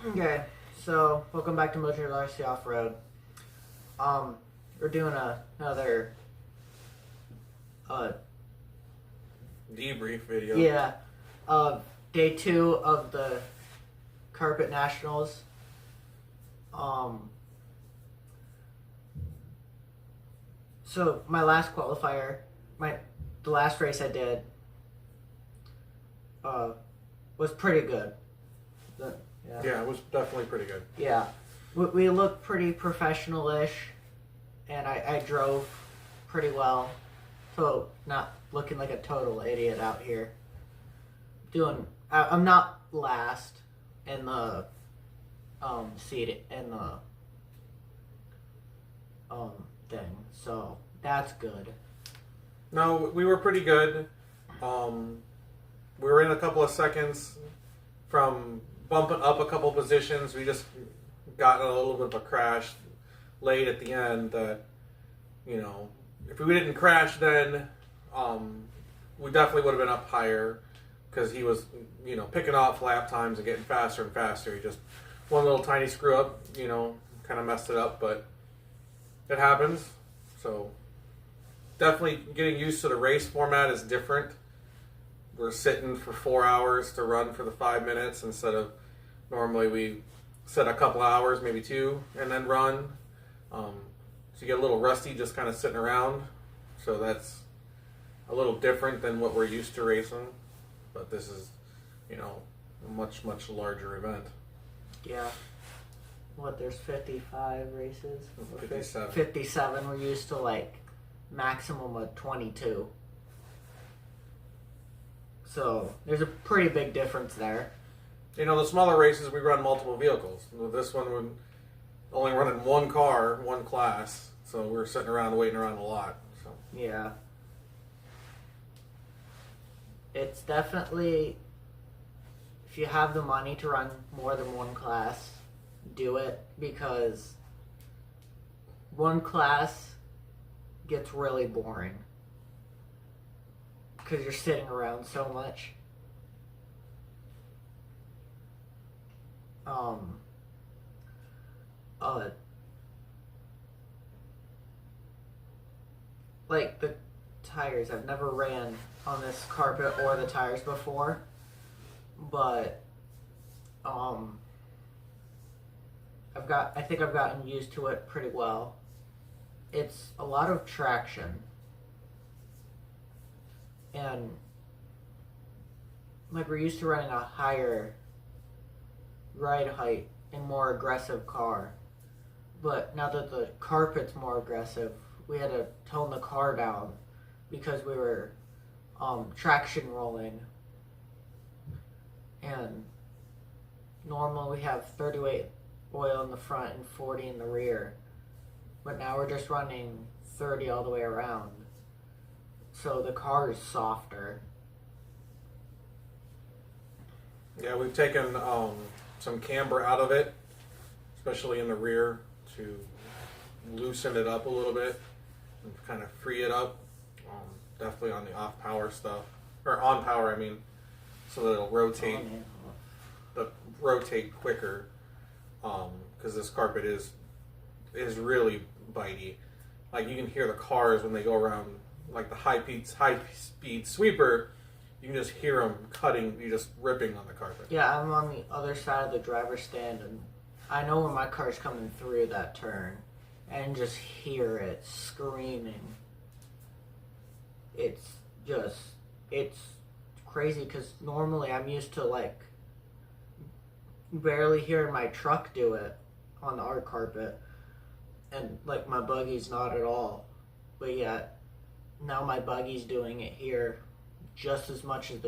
Okay, so welcome back to Motor RC Off Road. We're doing another uh Debrief video. yeah day 2 of the Carpet Nationals. So my last qualifier, the last race I did was pretty good. Yeah, it was definitely pretty good. Yeah, we looked pretty professional-ish, and I drove pretty well, so not looking like a total idiot out here. I'm not last in the seat in the thing, so that's good. No, we were pretty good. We were in a couple of seconds from bumping up a couple positions. We just got in a little bit of a crash late at the end that, if we didn't crash then, we definitely would have been up higher because he was, picking off lap times and getting faster and faster. He just, one little tiny screw up, kind of messed it up, but it happens. So definitely getting used to the race format is different. We're sitting for 4 hours to run for the 5 minutes instead of normally we set a couple hours, maybe 2, and then run. So you get a little rusty just kind of sitting around. So that's a little different than what we're used to racing. But this is, a much, much larger event. Yeah. There's 55 races? 57. 57. We're used to like maximum of 22. So there's a pretty big difference there. The smaller races we run multiple vehicles. This one we're only running one car, one class, so we're sitting around waiting around a lot. So yeah, it's definitely, if you have the money to run more than one class, do it, because one class gets really boring because you're sitting around so much. Like the tires, I've never ran on this carpet or the tires before, but I think I've gotten used to it pretty well. It's a lot of traction, and like we're used to running a higher ride height and more aggressive car, but now that the carpet's more aggressive, we had to tone the car down because we were traction rolling, and normally we have 30 weight oil in the front and 40 in the rear, but now we're just running 30 all the way around, so the car is softer. yeah, we've taken some camber out of it, especially in the rear, to loosen it up a little bit and kind of free it up. Definitely on the off power stuff, or on power, I mean, so that it'll rotate quicker. Because this carpet is really bitey. Like you can hear the cars when they go around, like the high speed sweeper. You can just hear them cutting, you just ripping on the carpet. Yeah, I'm on the other side of the driver's stand, and I know when my car's coming through that turn, and just hear it screaming. It's crazy, because normally I'm used to like barely hearing my truck do it on our carpet, and like my buggy's not at all, but yet now my buggy's doing it here just as much as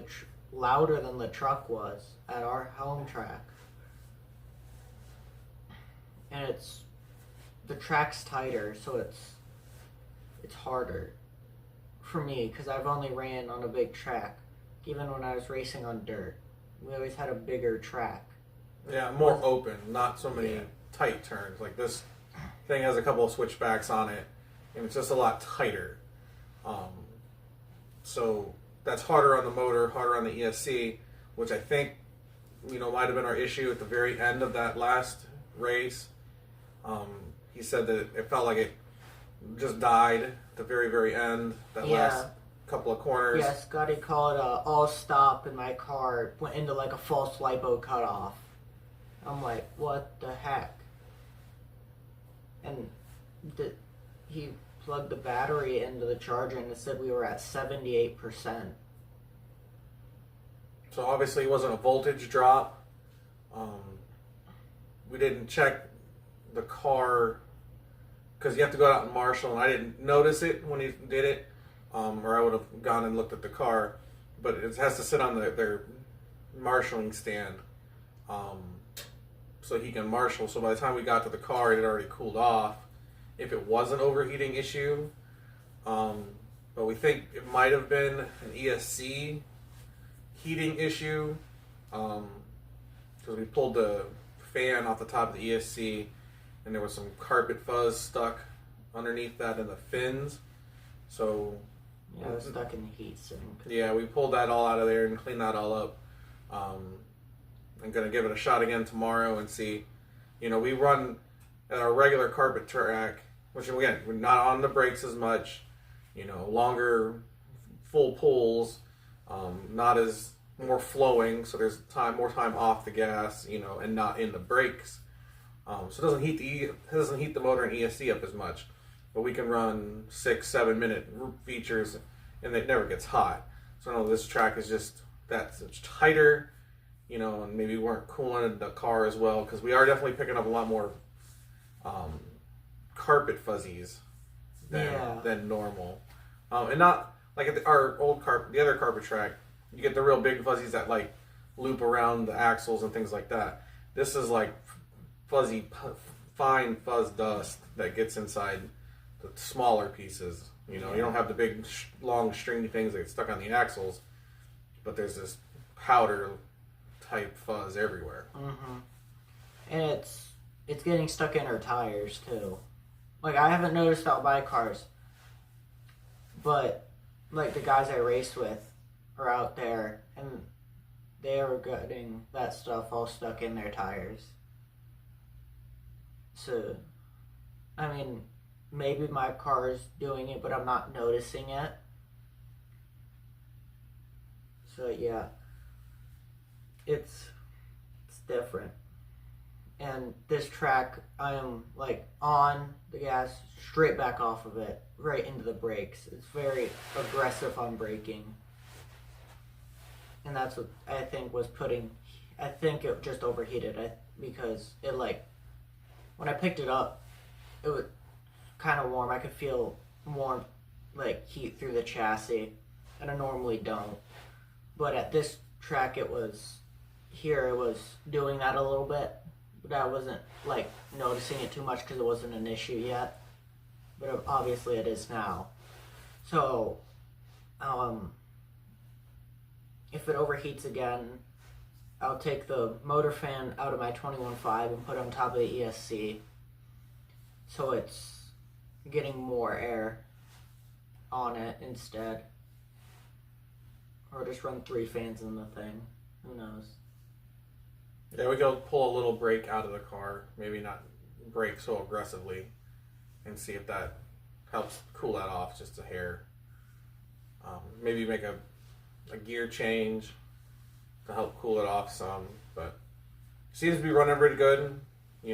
louder than the truck was at our home track. And the track's tighter, so it's harder for me because I've only ran on a big track. Even when I was racing on dirt, we always had a bigger track. Yeah, more open, not so many tight turns. Like this thing has a couple of switchbacks on it, and it's just a lot tighter. So that's harder on the motor, harder on the ESC, which I think might have been our issue at the very end of that last race. He said that it felt like it just died at the very, very end, that last couple of corners. Yeah, Scotty called all stop, and my car went into like a false lipo cutoff. I'm like, what the heck? And he plugged the battery into the charger, and it said we were at 78%. So obviously it wasn't a voltage drop. We didn't check the car because you have to go out and marshal, and I didn't notice it when he did it, or I would have gone and looked at the car. But it has to sit on their marshalling stand, so he can marshal. So by the time we got to the car, it had already cooled off. If it was an overheating issue, but we think it might have been an ESC heating issue, because we pulled the fan off the top of the ESC, and there was some carpet fuzz stuck underneath that in the fins. So yeah, it was stuck in the heat sink. Yeah, we pulled that all out of there and cleaned that all up. I'm gonna give it a shot again tomorrow and see. We run at our regular carpet track, which again, we're not on the brakes as much. Longer full pulls, not as more flowing, so there's more time off the gas, and not in the brakes. So it doesn't heat the motor and ESC up as much, but we can run 6-7 minute features, and it never gets hot. So no, this track is just that's tighter, and maybe we weren't cooling the car as well, because we are definitely picking up a lot more carpet fuzzies than normal, and not like at our old carpet, the other carpet track. You get the real big fuzzies that like loop around the axles and things like that. This is like fuzzy, fine fuzz dust that gets inside the smaller pieces. You don't have the big, long, stringy things that get stuck on the axles, but there's this powder type fuzz everywhere. Mm-hmm. And it's getting stuck in our tires too. Like, I haven't noticed out my cars, but like the guys I race with are out there, and they are getting that stuff all stuck in their tires. So, I mean, maybe my car is doing it, but I'm not noticing it. So yeah, it's different. And this track, I am like on the gas, straight back off of it, right into the brakes. It's very aggressive on braking. And that's what I think was I think it just overheated because it when I picked it up, it was kind of warm. I could feel warm, heat through the chassis, and I normally don't. But at this track, it was doing that a little bit, but I wasn't noticing it too much because it wasn't an issue yet. But obviously it is now. So, if it overheats again, I'll take the motor fan out of my 21.5 and put it on top of the ESC, so it's getting more air on it instead. Or just run 3 fans in the thing. Who knows? Yeah, we go pull a little brake out of the car. Maybe not brake so aggressively, and see if that helps cool that off just a hair. Maybe make a gear change to help cool it off some, but it seems to be running pretty good. We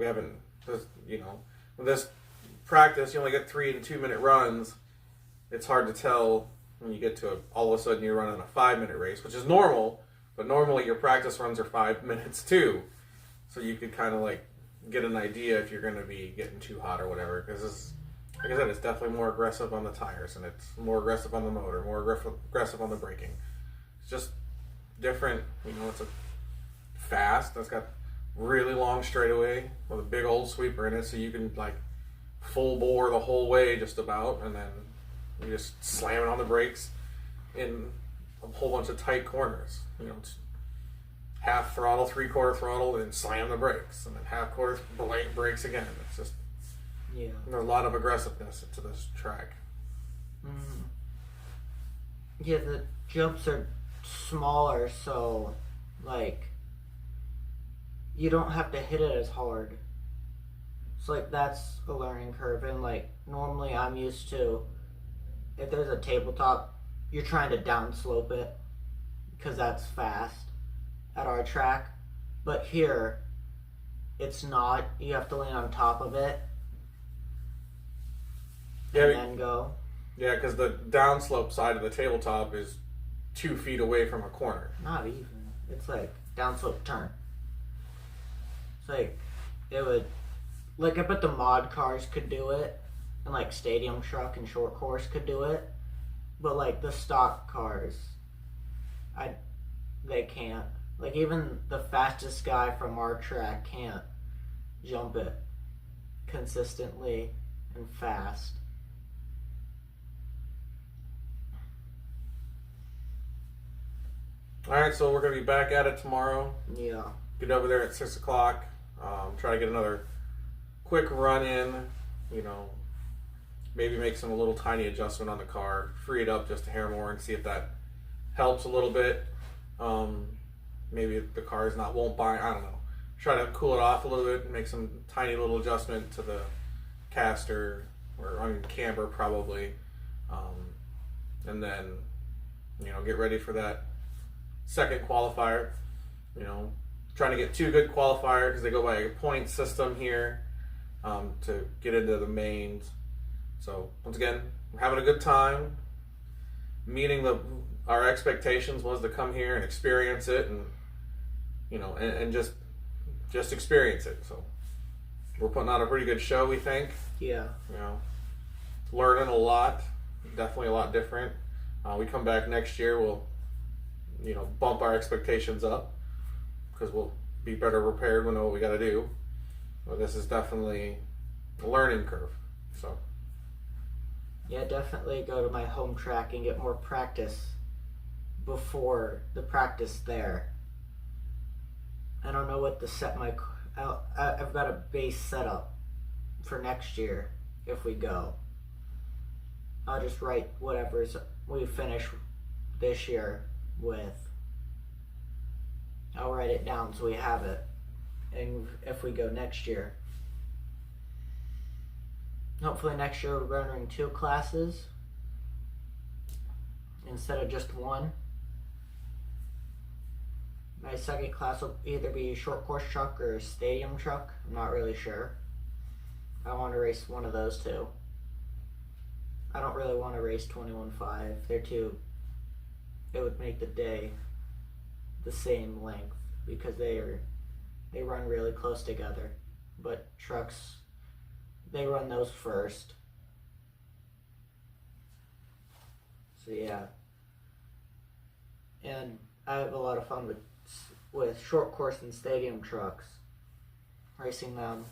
haven't, with this practice, you only get 3 and 2 minute runs. It's hard to tell when you get to all of a sudden you're running a 5 minute race, which is normal, but normally your practice runs are 5 minutes too. So you could kind of get an idea if you're going to be getting too hot or whatever, because like I said, it's definitely more aggressive on the tires, and it's more aggressive on the motor, more aggressive on the braking. It's just different. It's a fast. It's got really long straightaway with a big old sweeper in it, so you can full bore the whole way just about, and then you just slam it on the brakes in a whole bunch of tight corners. It's half throttle, 3/4 throttle, and slam the brakes, and then half quarter brakes again. It's just there's a lot of aggressiveness to this track. Mm-hmm. Yeah, the jumps are smaller, so like you don't have to hit it as hard. So like that's a learning curve, and like normally I'm used to, if there's a tabletop, you're trying to downslope it because that's fast at our track. But here, it's not. You have to lean on top of it and then go. Yeah, because the downslope side of the tabletop is 2 feet away from a corner. Not even. It's like downslope turn. It's like it would. Like I bet the mod cars could do it, and like stadium truck and short course could do it, but like the stock cars, they can't. Like even the fastest guy from our track can't jump it consistently and fast. Alright, so we're going to be back at it tomorrow. Yeah. Get over there at 6 o'clock. Try to get another quick run in. You know, maybe make some little tiny adjustment on the car. Free it up just a hair more and see if that helps a little bit. Maybe the car is not won't bind. I don't know. Try to cool it off a little bit and make some tiny little adjustment to the caster or camber probably. And then, you know, get ready for that second qualifier. You know, trying to get 2 good qualifiers because they go by a point system here to get into the mains. So once again, we're having a good time. Meeting our expectations was to come here and experience it, and you know, and just experience it. So we're putting on a pretty good show, we think. Yeah. You know, learning a lot, definitely a lot different. We come back next year, we'll, you know, bump our expectations up because we'll be better prepared. We'll know what we got to do. But this is definitely a learning curve. So yeah, definitely go to my home track and get more practice before the practice there. I don't know what to set my. I've got a base setup for next year if we go. I'll just write whatever's we finish this year with. I'll write it down so we have it, and if we go next year. Hopefully next year we're running 2 classes instead of just 1. My second class will either be short course truck or stadium truck. I'm not really sure. I want to race one of those 2. I don't really want to race 21.5. They're too. It would make the day the same length because they run really close together. But trucks, they run those first. So yeah. And I have a lot of fun with short course and stadium trucks, racing them.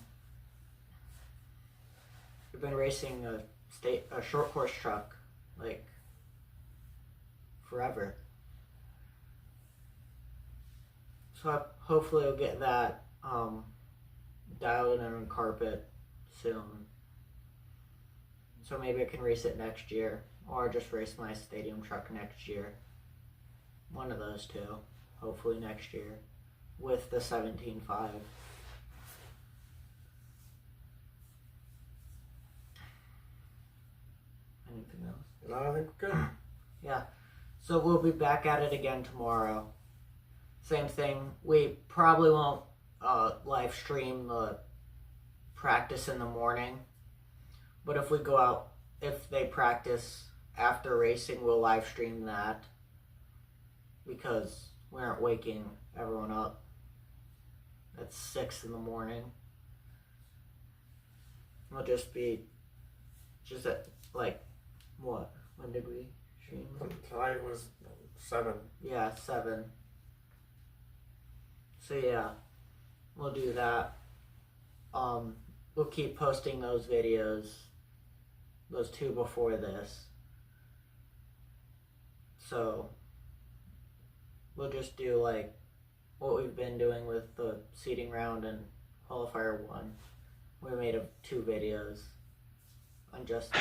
We've been racing a short course truck like forever. So hopefully I'll get that dialed in on carpet soon. So maybe I can race it next year, or just race my stadium truck next year. One of those 2, hopefully next year, with the 17.5. Anything else? no, I think we're good. Yeah. So we'll be back at it again tomorrow. Same thing. We probably won't live stream the practice in the morning. But if we go out, if they practice after racing, we'll live stream that. Because we aren't waking everyone up at 6 in the morning. We'll just be at like what? When did we stream? Tonight was 7. Yeah, 7. So yeah, we'll do that. We'll keep posting those videos, those 2 before this. So we'll just do like what we've been doing with the seeding round and qualifier 1. We made 2 videos on just